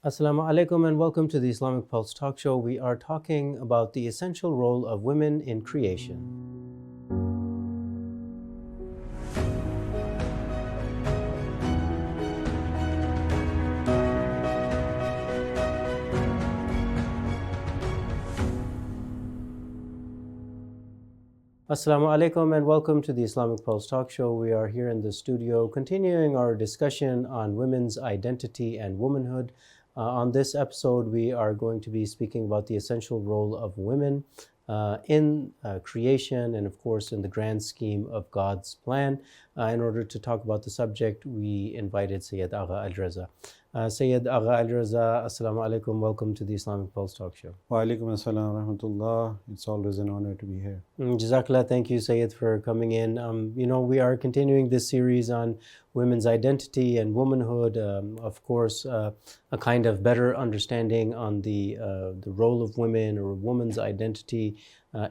Assalamu alaikum and welcome to the Islamic Pulse Talk Show. We are talking about the essential role of women in creation. Assalamu alaikum and welcome to the Islamic Pulse Talk Show. We are here in the studio continuing our discussion on women's identity and womanhood. On this episode, we are going to be speaking about the essential role of women in creation and, of course, in the grand scheme of God's plan. In order to talk about the subject, we invited Sayyid Agha Ali Raza. Sayyid Agha Ali Raza, Assalamu alaikum. Welcome to the Islamic Pulse Talk Show. Wa alaikum assalam wa rahmatullah. It's always an honor to be here. Jazakallah. Thank you, Sayyid, for coming in. We are continuing this series on women's identity and womanhood. Of course, a kind of better understanding on the role of women or woman's identity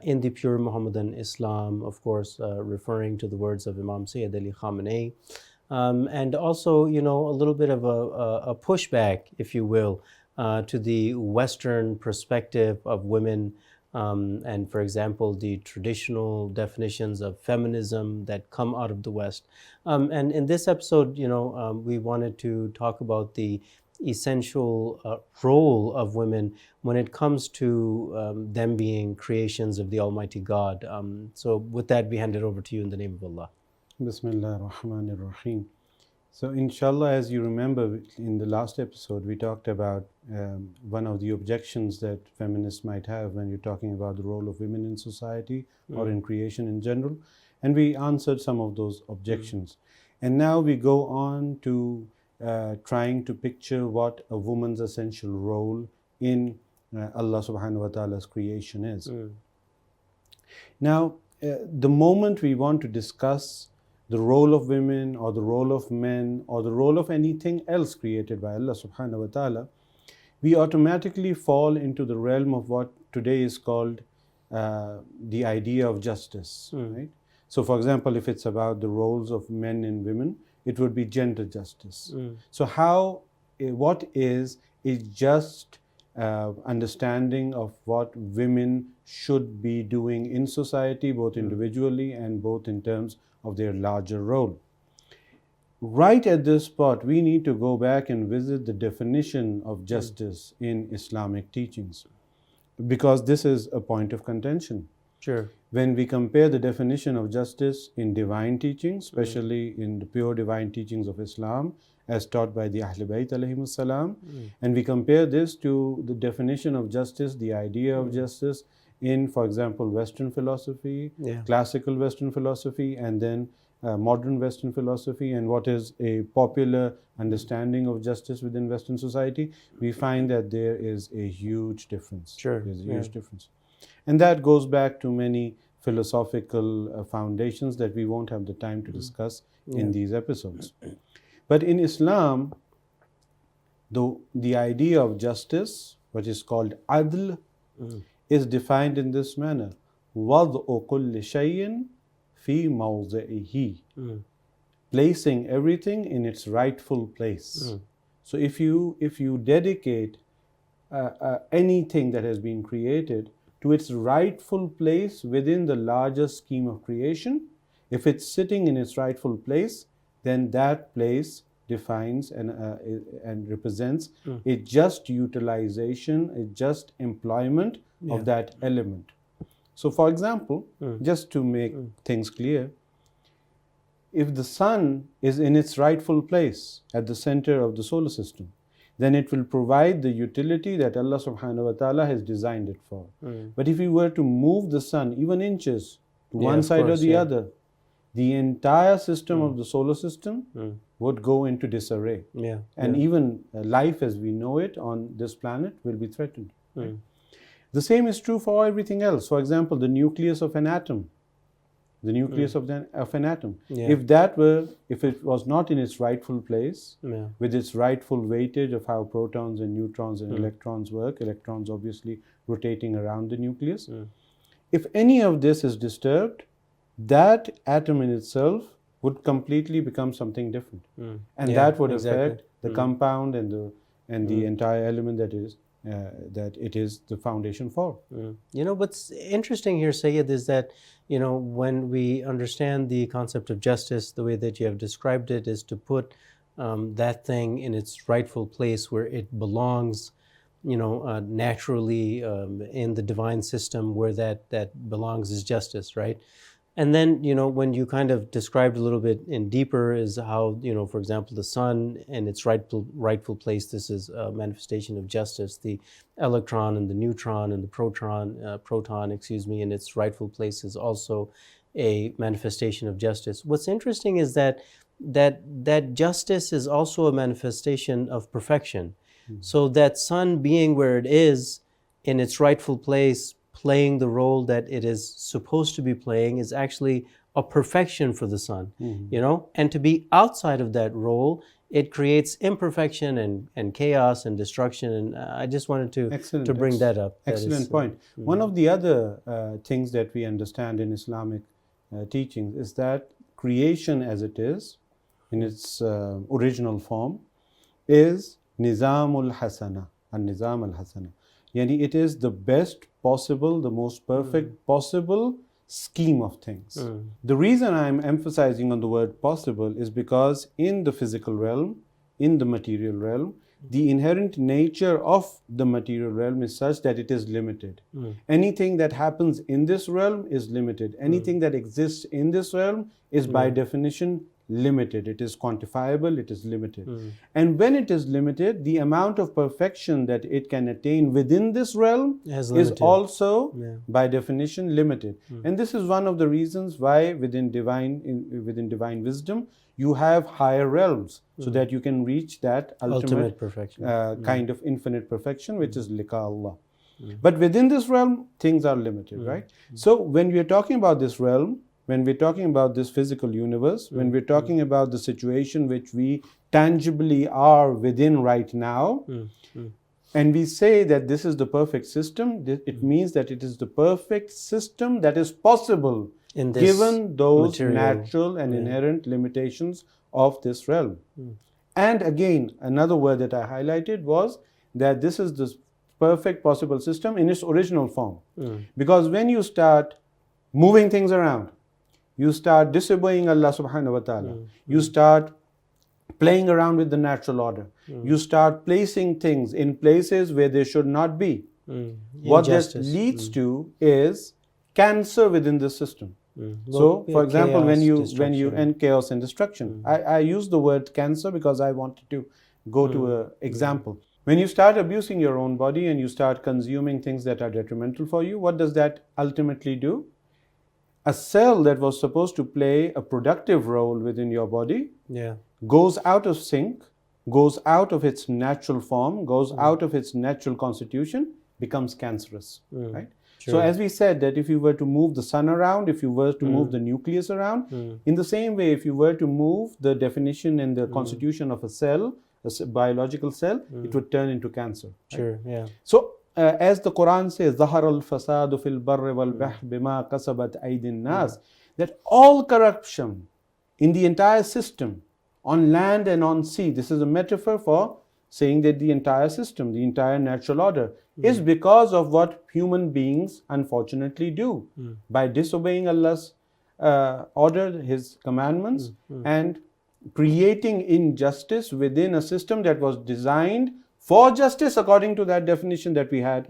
in the pure Muhammadan Islam, of course, referring to the words of Imam Sayyid Ali Khamenei. And also, a little bit of a pushback, if you will, to the Western perspective of women, and, for example, the traditional definitions of feminism that come out of the West. And in this episode, we wanted to talk about the essential role of women when it comes to them being creations of the Almighty God. So with that, we hand it over to you in the name of Allah. Bismillah ar-Rahman ar-Rahim. So inshallah, as you remember, in the last episode, we talked about one of the objections that feminists might have when you're talking about the role of women in society or in creation in general. And we answered some of those objections. And now we go on to trying to picture what a woman's essential role in Allah subhanahu wa ta'ala's creation is. Now, the moment we want to discuss the role of women or the role of men or the role of anything else created by Allah subhanahu wa ta'ala, we automatically fall into the realm of what today is called the idea of justice, right? So for example, if it's about the roles of men and women, it would be gender justice. So what is just understanding of what women should be doing in society, both individually and both in terms of their larger role. Right at this spot, we need to go back and visit the definition of justice in Islamic teachings, because this is a point of contention. Sure. When we compare the definition of justice in divine teachings, especially in the pure divine teachings of Islam, as taught by the Ahl Bayt alayhimus salam, and we compare this to the definition of justice, the idea of justice in, for example, Western philosophy, classical Western philosophy, and then modern Western philosophy, and what is a popular understanding of justice within Western society, we find that there is a huge difference. Sure. There's a huge difference. And that goes back to many philosophical foundations that we won't have the time to discuss in these episodes. But in Islam, the idea of justice, what is called adl, is defined in this manner: وَضْعُ كُلِّ شَيْءٍ فِي مَوْضِعِهِ, placing everything in its rightful place. So if you dedicate anything that has been created to its rightful place within the larger scheme of creation, if it's sitting in its rightful place, then that place defines and represents a just utilization, a just employment of that element. So for example, just to make things clear, if the sun is in its rightful place at the center of the solar system, then it will provide the utility that Allah subhanahu wa ta'ala has designed it for. But if you were to move the sun even inches to one side or the other, the entire system of the solar system would go into disarray. And even life as we know it on this planet will be threatened. The same is true for everything else. For example, the nucleus of an atom. The nucleus of an atom. If it was not in its rightful place, with its rightful weightage of how protons and neutrons and electrons work, electrons obviously rotating around the nucleus, if any of this is disturbed, that atom in itself would completely become something different. And that would affect the compound and and the entire element that it is the foundation for. You know, what's interesting here, Sayyid, is that, you know, when we understand the concept of justice, the way that you have described it is to put that thing in its rightful place where it belongs, you know, naturally in the divine system where that belongs is justice, right? And then, you know, when you kind of described a little bit in deeper is how, you know, for example, the sun and its rightful place, this is a manifestation of justice. The electron and the neutron and the proton, in its rightful place is also a manifestation of justice. What's interesting is that justice is also a manifestation of perfection. So that sun being where it is in its rightful place, playing the role that it is supposed to be playing, is actually a perfection for the sun, you know? And to be outside of that role, it creates imperfection and chaos and destruction. And I just wanted to bring that up. Excellent point. One of the other things that we understand in Islamic teachings is that creation as it is, in its original form, is Nizamul Hasana, An-Nizam al-Hasana. Yani it is the best possible, the most perfect possible scheme of things. The reason I'm emphasizing on the word possible is because in the physical realm, in the material realm, the inherent nature of the material realm is such that it is limited. Anything that happens in this realm is limited. Anything that exists in this realm is by definition limited. It is quantifiable, it is limited. And when it is limited, the amount of perfection that it can attain within this realm is also by definition limited. And this is one of the reasons why within divine wisdom you have higher realms, so that you can reach that ultimate perfection, kind of infinite perfection, which is liqa Allah. But within this realm, things are limited, right? So when we are talking about this realm, when we're talking about this physical universe, when we're talking about the situation which we tangibly are within right now, and we say that this is the perfect system, it means that it is the perfect system that is possible given those natural and inherent limitations of this realm. And again, another word that I highlighted was that this is the perfect possible system in its original form. Because when you start moving things around, you start disobeying Allah subhanahu wa ta'ala, you start playing around with the natural order, you start placing things in places where they should not be. What that leads to is cancer within the system. So, for example, when you and chaos and destruction. I use the word cancer because I wanted to go to an example. When you start abusing your own body and you start consuming things that are detrimental for you, what does that ultimately do? A cell that was supposed to play a productive role within your body goes out of sync, goes out of its natural form, goes out of its natural constitution, becomes cancerous, right? So as we said that if you were to move the sun around, if you were to move the nucleus around, in the same way, if you were to move the definition and the constitution of a cell, a biological cell, it would turn into cancer. Right? So as the Quran says, ظَهَرَ الْفَسَادُ فِي الْبَرِّ وَالْبَحْرِ بِمَا كَسَبَتْ أَيْدِي النَّاسِ, that all corruption in the entire system, on land and on sea, this is a metaphor for saying that the entire system, the entire natural order, is because of what human beings unfortunately do by disobeying Allah's order, His commandments, and creating injustice within a system that was designed for justice according to that definition that we had.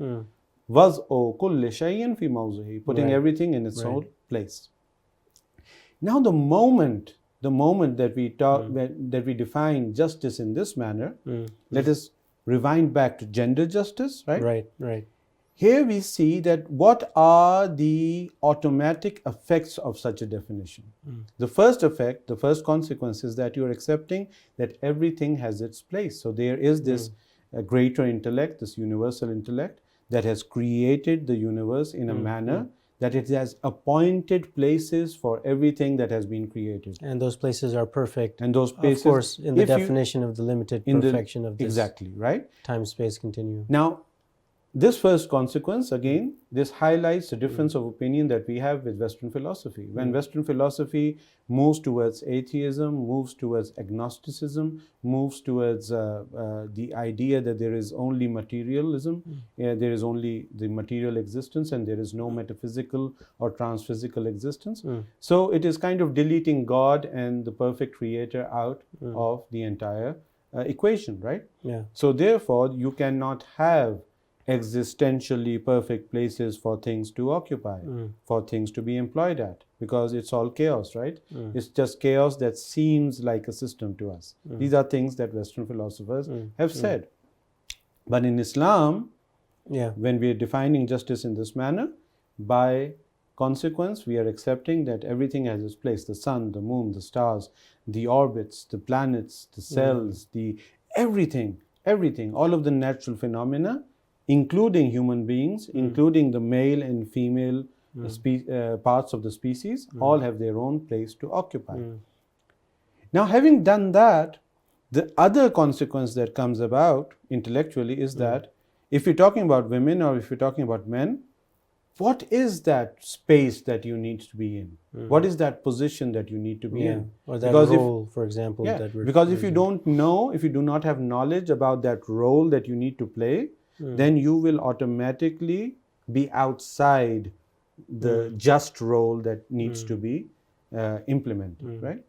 وَضْعُ كُلِّ شَيْءٍ فِي مَوْضِعِهِ, putting everything in its own place. Now the moment that we talk, that we define justice in this manner, let us rewind back to gender justice, right? Right. Here we see that what are the automatic effects of such a definition. The first effect, the first consequence is that you're accepting that everything has its place. So there is this greater intellect, this universal intellect that has created the universe in a manner that it has appointed places for everything that has been created. And those places are perfect. And those places, of course, in the definition of the limited perfection of this exactly, right? time-space continuum. Now, this first consequence, again, this highlights the difference of opinion that we have with Western philosophy. When Western philosophy moves towards atheism, moves towards agnosticism, moves towards the idea that there is only materialism, there is only the material existence and there is no metaphysical or transphysical existence. So it is kind of deleting God and the perfect creator out of the entire equation, right? Yeah. So therefore, you cannot have existentially perfect places for things to occupy, for things to be employed at, because it's all chaos, right? It's just chaos that seems like a system to us. These are things that Western philosophers have said. But in Islam, when we are defining justice in this manner, by consequence, we are accepting that everything has its place. The sun, the moon, the stars, the orbits, the planets, the cells, the everything, all of the natural phenomena, including human beings, including the male and female parts of the species, all have their own place to occupy. Now, having done that, the other consequence that comes about intellectually is that if you're talking about women or if you're talking about men, what is that space that you need to be in? What is that position that you need to be in? Or that role, for example. Because if you don't know, if you do not have knowledge about that role that you need to play, then you will automatically be outside the just role that needs to be implemented, right?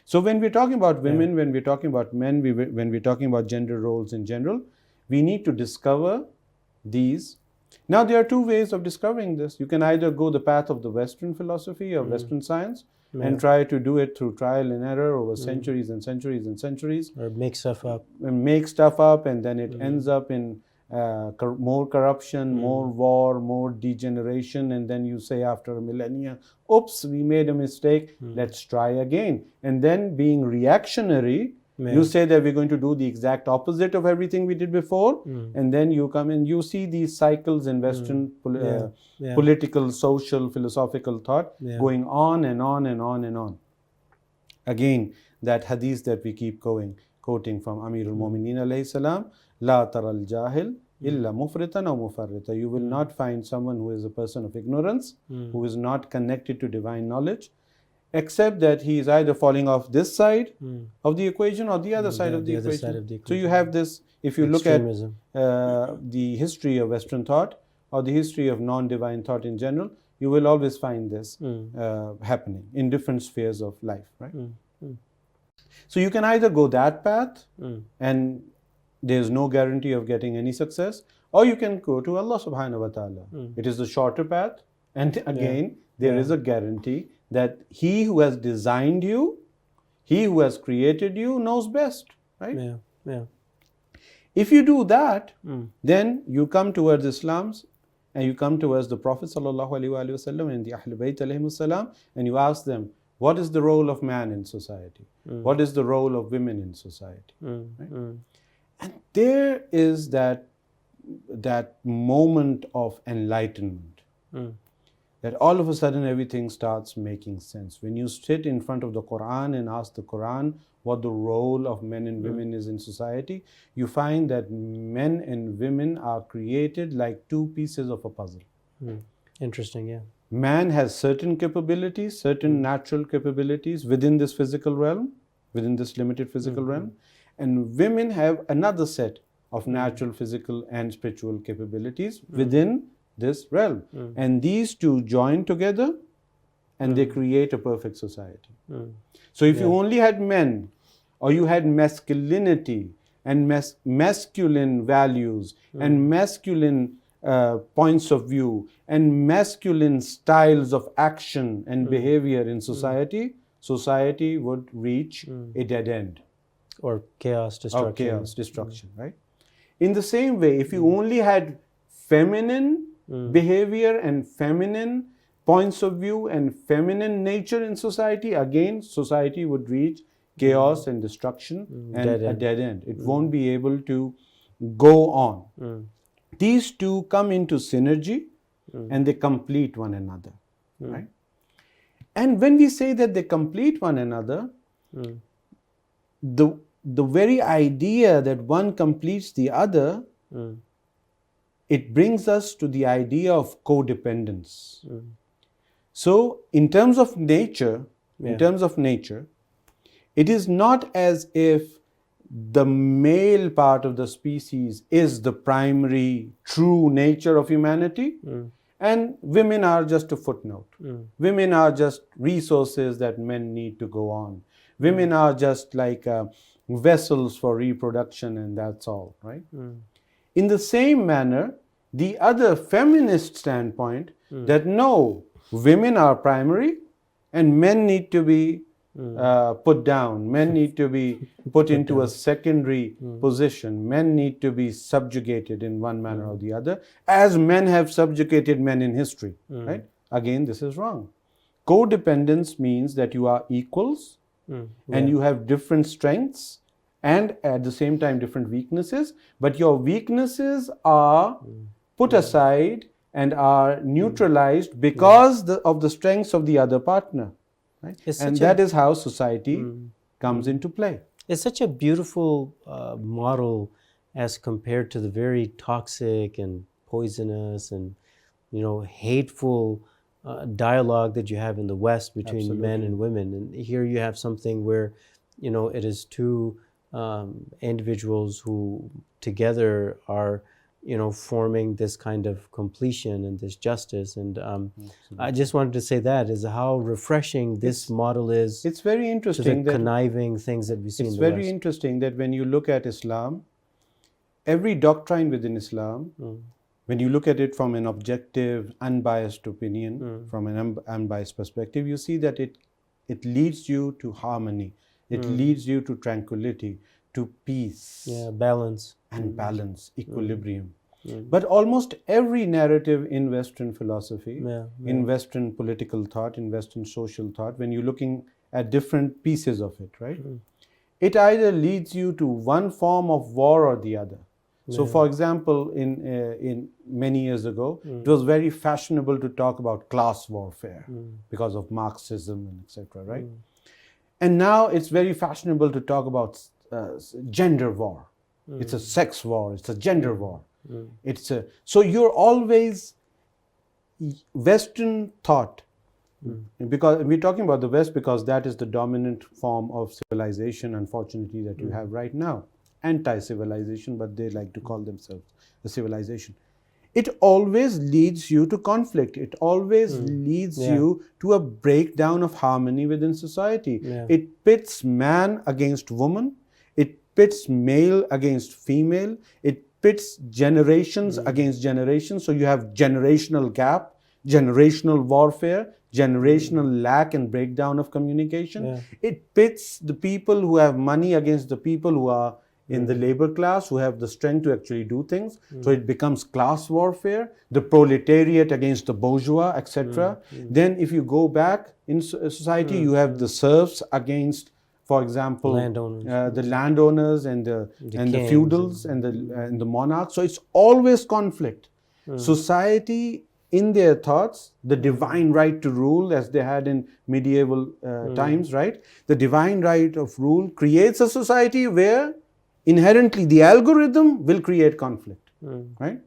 So when we're talking about women, when we're talking about men, when we're talking about gender roles in general, we need to discover these. Now, there are two ways of discovering this. You can either go the path of the Western philosophy or Western science and try to do it through trial and error over centuries and centuries and centuries. Or make stuff up. And then it ends up in more corruption, more war, more degeneration, and then you say after a millennia, oops, we made a mistake, let's try again. And then being reactionary, you say that we're going to do the exact opposite of everything we did before, and then you come and you see these cycles in Western political, social, philosophical thought going on and on and on and on. Again, that hadith that we keep quoting from Amir al-Mu'mineen alayhi salam, La taral jahil illa mufritan aw mufarrita. You will not find someone who is a person of ignorance, who is not connected to divine knowledge, except that he is either falling off this side of the equation or the other side of the equation. So you have this, if you look at the history of Western thought or the history of non-divine thought in general, you will always find this happening in different spheres of life, right? So you can either go that path and there's no guarantee of getting any success, or you can go to Allah subhanahu wa ta'ala. It is the shorter path, and again there is a guarantee that He who has designed you, He who has created you knows best, right? If you do that, then you come towards Islam's and you come towards the Prophet sallallahu alaihi wasallam and the Ahlul Bayt alayhimus salam, and you ask them, what is the role of man in society? What is the role of women in society? Right? And there is that moment of enlightenment, that all of a sudden everything starts making sense. When you sit in front of the Quran and ask the Quran what the role of men and women is in society, you find that men and women are created like two pieces of a puzzle. Interesting, yeah. Man has certain capabilities, certain natural capabilities within this physical realm, within this limited physical realm, and women have another set of natural, physical and spiritual capabilities within this realm. And these two join together and they create a perfect society. So if you only had men, or you had masculinity and masculine values and masculine points of view and masculine styles of action and behavior in society, society would reach a dead end. Or chaos, destruction. Right? In the same way, if you only had feminine behavior and feminine points of view and feminine nature in society, again, society would reach chaos and destruction and a dead end. It won't be able to go on. These two come into synergy and they complete one another. Right? And when we say that they complete one another, the very idea that one completes the other it brings us to the idea of codependence. So in terms of nature, it is not as if the male part of the species is the primary true nature of humanity, and women are just a footnote. Women are just resources that men need to go on. Women are just like vessels for reproduction, and that's all, right? In the same manner, the other feminist standpoint that no, women are primary and men need to be put down, men need to be put into a secondary position, men need to be subjugated in one manner or the other, as men have subjugated men in history, right? Again, this is wrong. Codependence means that you are equals and you have different strengths and at the same time different weaknesses, but your weaknesses are put aside and are neutralized because of the strengths of the other partner. Right? And that is how society comes into play. It's such a beautiful model as compared to the very toxic and poisonous and, hateful dialogue that you have in the West between men and women. And here you have something where, it is two individuals who together are, forming this kind of completion and this justice. And I just wanted to say that is how refreshing this model is. It's very interesting. To the conniving things that we see in the West. It's very interesting that when you look at Islam, every doctrine within Islam, when you look at it from an objective, unbiased opinion, from an unbiased perspective, you see that it leads you to harmony. It leads you to tranquility, to peace. Balance. And balance, equilibrium. But almost every narrative in Western philosophy, in Western political thought, in Western social thought, when you're looking at different pieces of it, right? It either leads you to one form of war or the other. So for example, in many years ago, it was very fashionable to talk about class warfare because of Marxism and etc., right? And now it's very fashionable to talk about gender war. It's a sex war, it's a gender war. So you're always Western thought, because we're talking about the West because that is the dominant form of civilization, unfortunately, that you have right now. Anti-civilization, but they like to call themselves a civilization. It always leads you to conflict. It always leads you to a breakdown of harmony within society. It pits man against woman. It pits male against female. It pits generations against generations. So you have generational gap, generational warfare, generational lack and breakdown of communication. It pits the people who have money against the people who are in the labor class, who have the strength to actually do things. So it becomes class warfare, the proletariat against the bourgeois, etc. Then if you go back in society, you have the serfs against, for example, the landowners and the feudals and the monarchs. So it's always conflict. Society, in their thoughts, the divine right to rule, as they had in medieval times, right? The divine right of rule creates a society where inherently the algorithm will create conflict, right?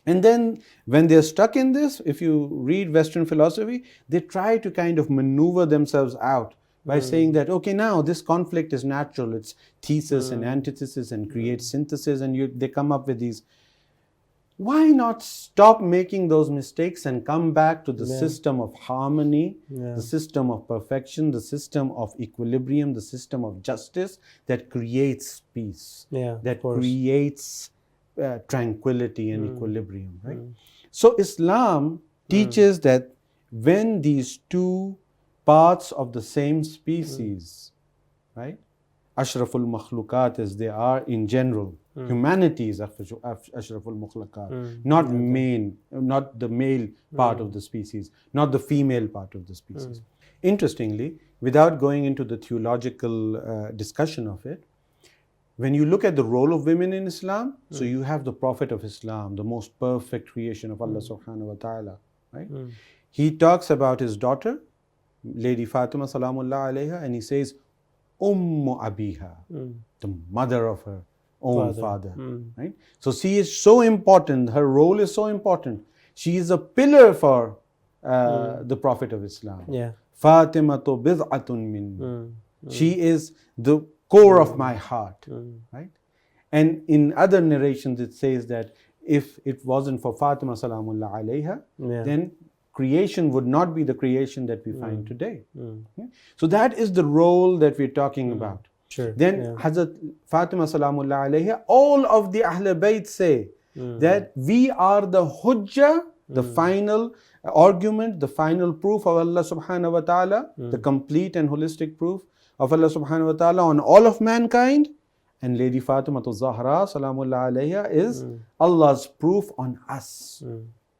And then when they're stuck in this, if you read Western philosophy, they try to kind of maneuver themselves out by saying that, okay, now this conflict is natural, it's thesis and antithesis and creates synthesis, and they come up with these. Why not stop making those mistakes and come back to the system of harmony, the system of perfection, the system of equilibrium, the system of justice that creates peace, that creates tranquility and equilibrium, right? So Islam teaches that when these two parts of the same species, right, ashraful makhlukat as they are in general, humanity is ashraful makhlukat, not the male part of the species, not the female part of the species. Interestingly, without going into the theological discussion of it, when you look at the role of women in Islam, so you have the Prophet of Islam, the most perfect creation of Allah subhanahu wa ta'ala, right? He talks about his daughter, Lady Fatima salamullah alayha, and he says, Ummu Abiha, the mother of her own father. Right? So she is so important. Her role is so important. She is a pillar for the Prophet of Islam. Yeah. Fatimatu bid'atun minni. She is the core of my heart. Right? And in other narrations it says that if it wasn't for Fatima salamullah alayha, then creation would not be the creation that we find today. So that is the role that we're talking about. Sure. Then Hazrat Fatima salamullah alayha, all of the Ahl Bayt say that we are the hujjah, the final argument, the final proof of Allah subhanahu wa ta'ala, the complete and holistic proof of Allah subhanahu wa ta'ala on all of mankind. And Lady Fatima Zahra salamullah alayha is Allah's proof on us.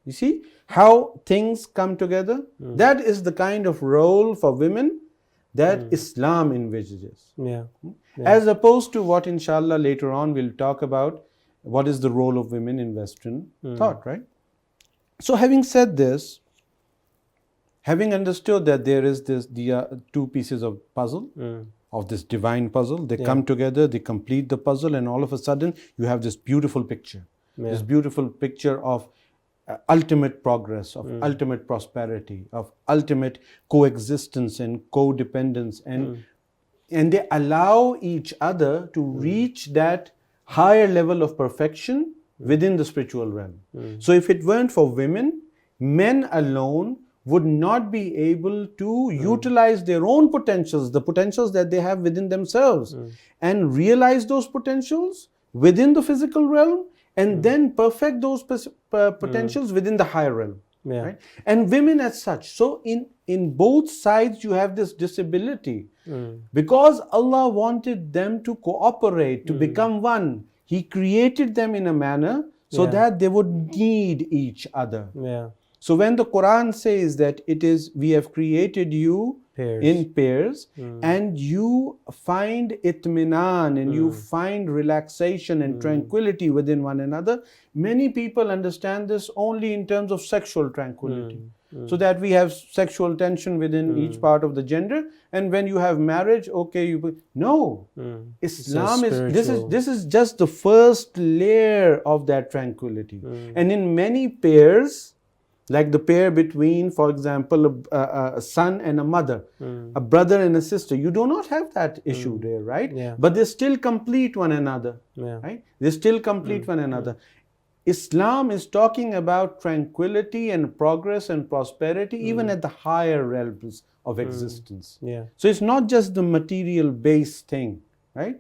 You see how things come together? That is the kind of role for women that Islam envisages. As opposed to what inshallah later on we'll talk about, what is the role of women in Western thought, right? So having said this, having understood that there is the two pieces of puzzle, of this divine puzzle, they come together, they complete the puzzle, and all of a sudden you have this beautiful picture. This beautiful picture of ultimate progress, of ultimate prosperity, of ultimate coexistence and codependence, and they allow each other to reach that higher level of perfection within the spiritual realm. So if it weren't for women, men alone would not be able to utilize their own potentials, the potentials that they have within themselves, and realize those potentials within the physical realm, and then perfect those potentials within the higher realm. Right? And women as such. So in both sides you have this disability. Because Allah wanted them to cooperate, to become one, He created them in a manner so that they would need each other. So when the Quran says that we have created you in pairs, and you find itminan, and you find relaxation and tranquility within one another, many people understand this only in terms of sexual tranquility. So that we have sexual tension within each part of the gender, and when you have marriage, okay, no. Islam this is just the first layer of that tranquility. And in many pairs, like the pair between, for example, a son and a mother, a brother and a sister, you do not have that issue there, right? But they still complete one another, right? They still complete one another. Islam is talking about tranquility and progress and prosperity even at the higher realms of existence. So it's not just the material based thing, right?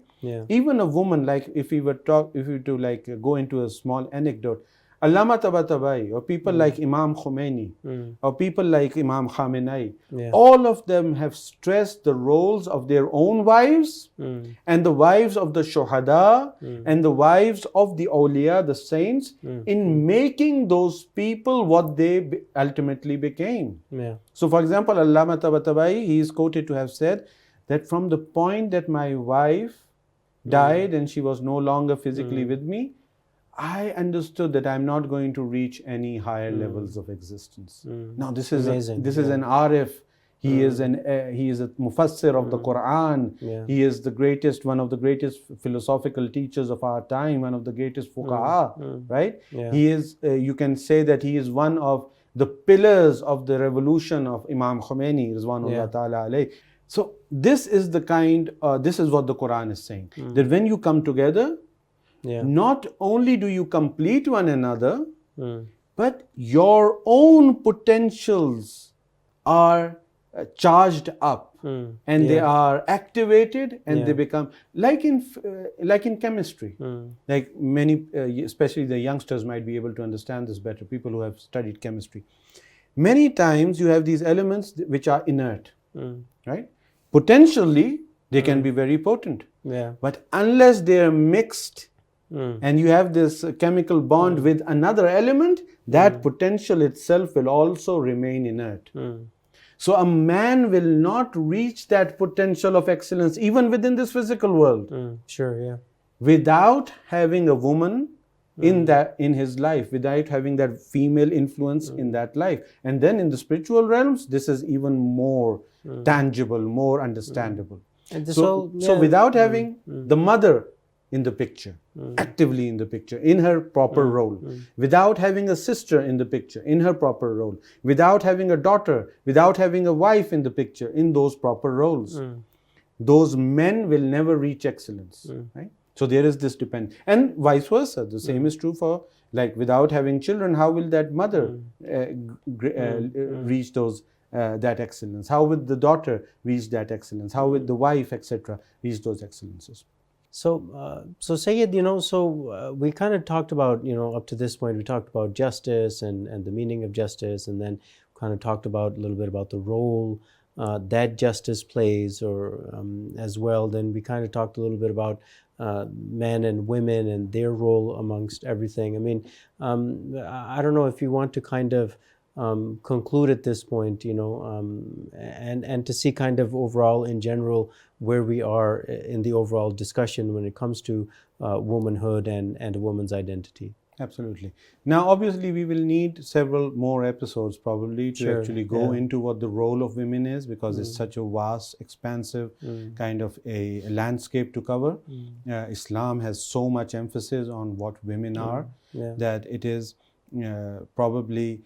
Even a woman, like if we were to like go into a small anecdote, Allama Tabatabai, or people like Imam Khomeini, or people like Imam Khamenei, all of them have stressed the roles of their own wives and the wives of the Shuhada and the wives of the awliya, the saints, in making those people what they ultimately became. So for example, Allama Tabatabai, he is quoted to have said that from the point that my wife died and she was no longer physically with me, I understood that I'm not going to reach any higher levels of existence. Now this is an Arif. He is a Mufassir of the Quran. He is the greatest, one of the greatest philosophical teachers of our time, one of the greatest fuqaha, right? He is, you can say that he is one of the pillars of the revolution of Imam Khomeini, Rizwanullah Ta'ala alayh. So this is the this is what the Quran is saying, that when you come together, not only do you complete one another, but your own potentials are charged up, and they are activated, and they become like in chemistry. Like many, especially the youngsters might be able to understand this better, people who have studied chemistry. Many times you have these elements which are inert, right? Potentially they can be very potent, but unless they are mixed and you have this chemical bond with another element, that potential itself will also remain inert. So a man will not reach that potential of excellence even within this physical world without having a woman in his life, without having that female influence in that life. And then in the spiritual realms, this is even more tangible, more understandable. So without having the mother in the picture, actively in the picture, in her proper role, without having a sister in the picture, in her proper role, without having a daughter, without having a wife in the picture, in those proper roles, those men will never reach excellence, right? So there is this depend, and vice versa. The same is true for, like, without having children, how will that mother reach those that excellence? How will the daughter reach that excellence? How will the wife, etc., reach those excellences? So Sayyid, we kind of talked about, up to this point, we talked about justice and the meaning of justice, and then kind of talked about a little bit about the role that justice plays, or as well. Then we kind of talked a little bit about men and women and their role amongst everything. I mean, I don't know if you want to kind of conclude at this point, and to see kind of overall in general where we are in the overall discussion when it comes to womanhood and a woman's identity. Absolutely. Now, obviously, we will need several more episodes probably to actually go into what the role of women is, because it's such a vast, expansive kind of a landscape to cover. Islam has so much emphasis on what women are, that it is probably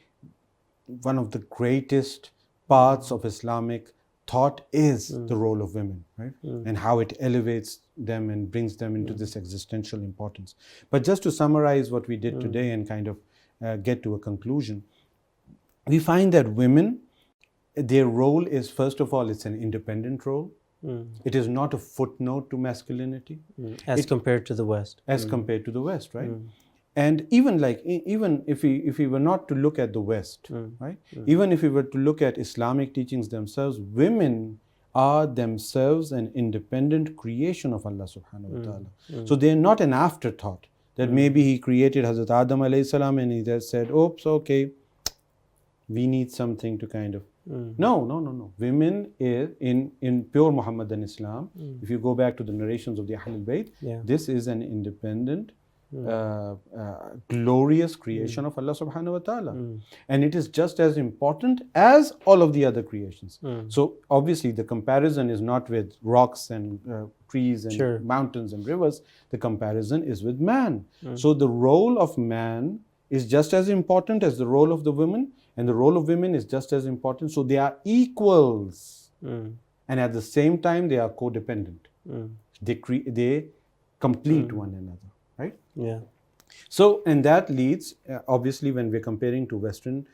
one of the greatest parts of Islamic thought is the role of women, right? And how it elevates them and brings them into this existential importance. But just to summarize what we did today and kind of get to a conclusion, we find that women, their role is, first of all, it's an independent role. It is not a footnote to masculinity. As compared to the West. As compared to the West, right? And even if we were not to look at the West, right? Even if we were to look at Islamic teachings themselves, women are themselves an independent creation of Allah subhanahu wa ta'ala. So they are not an afterthought that maybe He created Hazrat Adam alayhi salam and He just said, oops, okay, we need something to kind of... No. Women is in pure Muhammadan Islam. If you go back to the narrations of the Ahlul Bayt, this is an independent, glorious creation of Allah subhanahu wa ta'ala, and it is just as important as all of the other creations. So obviously the comparison is not with rocks and trees and mountains and rivers. The comparison is with man. So the role of man is just as important as the role of the women, and the role of women is just as important. So they are equals, and at the same time they are codependent. They complete one another. Right? Yeah. So, and that leads, obviously, when we're comparing to Western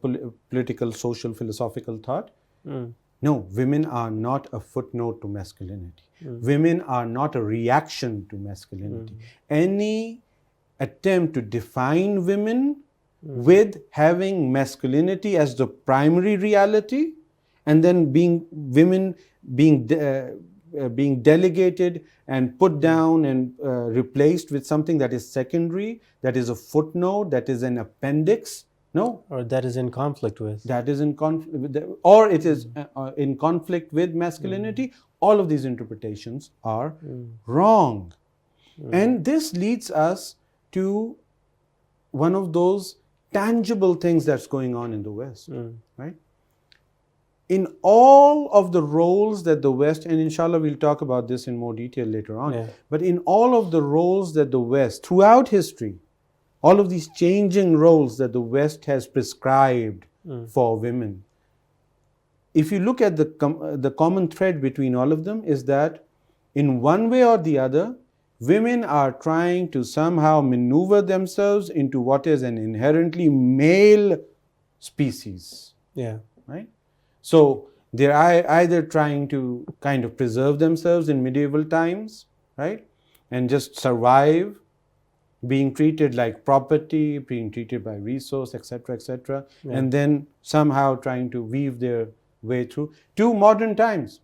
political, social, philosophical thought, no, women are not a footnote to masculinity. Women are not a reaction to masculinity. Any attempt to define women with having masculinity as the primary reality, and then women being delegated and put down and replaced with something that is secondary, that is a footnote, that is an appendix. No. Or that is in conflict with. That is in conflict with, or it is in conflict with masculinity. All of these interpretations are wrong. And this leads us to one of those tangible things that's going on in the West, right? In all of the roles that the West, and inshallah we'll talk about this in more detail later on, but in all of the roles that the West, throughout history, all of these changing roles that the West has prescribed for women, if you look at the common thread between all of them is that in one way or the other, women are trying to somehow maneuver themselves into what is an inherently male species. Yeah. Right? So they're either trying to kind of preserve themselves in medieval times, right? And just survive, being treated like property, being treated by resource, etc., etc., and then somehow trying to weave their way through to modern times,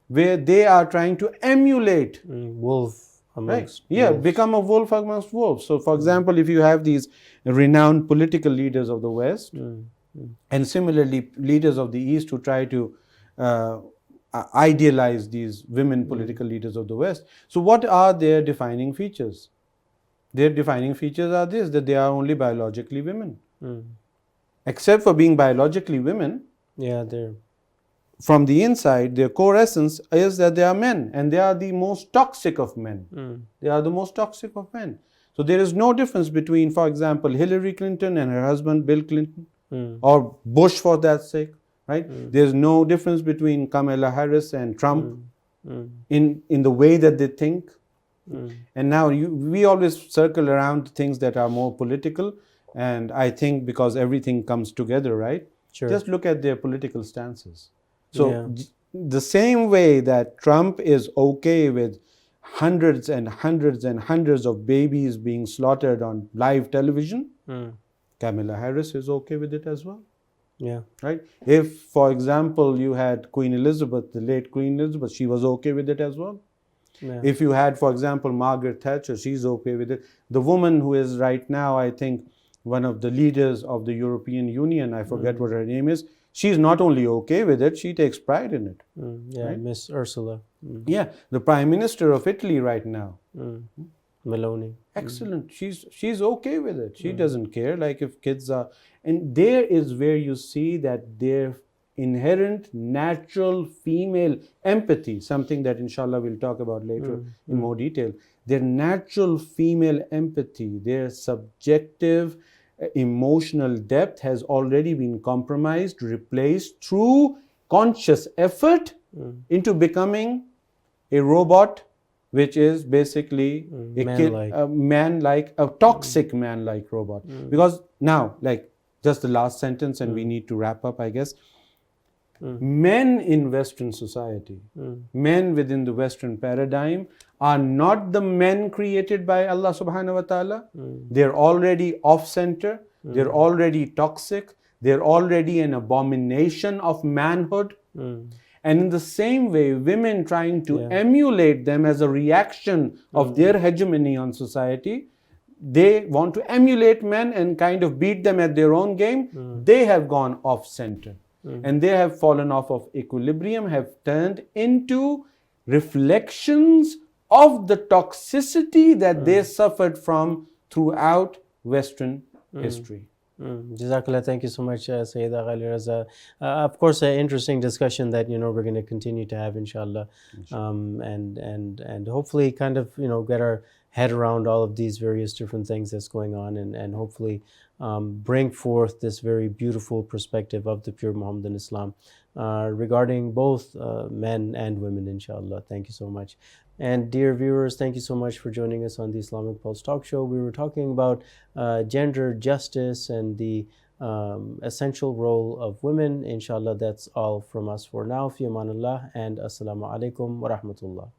where they are trying to emulate wolf amongst wolves. Become a wolf amongst wolves. So, for example, if you have these renowned political leaders of the West, and similarly leaders of the East who try to idealize these women political leaders of the West. So what are their defining features? Their defining features are this, that they are only biologically women. Except for being biologically women, they're from the inside, their core essence is that they are men, and they are the most toxic of men. They are the most toxic of men. So there is no difference between, for example, Hillary Clinton and her husband Bill Clinton, or Bush for that sake, right? There's no difference between Kamala Harris and Trump in the way that they think. And now we always circle around things that are more political, and I think because everything comes together, right? Sure. Just look at their political stances. So the same way that Trump is okay with hundreds and hundreds and hundreds of babies being slaughtered on live television, Kamala Harris is okay with it as well. Yeah. Right? If, for example, you had Queen Elizabeth, the late Queen Elizabeth, she was okay with it as well. Yeah. If you had, for example, Margaret Thatcher, she's okay with it. The woman who is right now, I think, one of the leaders of the European Union, I forget what her name is, she's not only okay with it, she takes pride in it. Yeah, right? Miss Ursula. Yeah, the Prime Minister of Italy right now. Meloni. Excellent. She's okay with it. She doesn't care. Like if kids are, and there is where you see that their inherent natural female empathy, something that inshallah we'll talk about later in more detail. Their natural female empathy, their subjective emotional depth has already been compromised, replaced through conscious effort into becoming a robot, which is basically a toxic man-like robot. Because now, like just the last sentence, and we need to wrap up, I guess. Men in Western society, men within the Western paradigm are not the men created by Allah subhanahu wa ta'ala. They're already off-center, they're already toxic, they're already an abomination of manhood. And in the same way, women trying to emulate them as a reaction of their hegemony on society, they want to emulate men and kind of beat them at their own game. They have gone off-center. And they have fallen off of equilibrium, have turned into reflections of the toxicity that they suffered from throughout Western history. Jazakallah, thank you so much, Sayyid Agha Ali Raza. Of course, an interesting discussion that we're going to continue to have, inshallah, and hopefully kind of get our head around all of these various different things that's going on, and hopefully bring forth this very beautiful perspective of the pure Muhammadan Islam regarding both men and women, inshallah. Thank you so much. And dear viewers, thank you so much for joining us on the Islamic Pulse Talk Show. We were talking about gender justice and the essential role of women. Inshallah, that's all from us for now. Fi amanillah, and assalamu alaikum wa rahmatullah.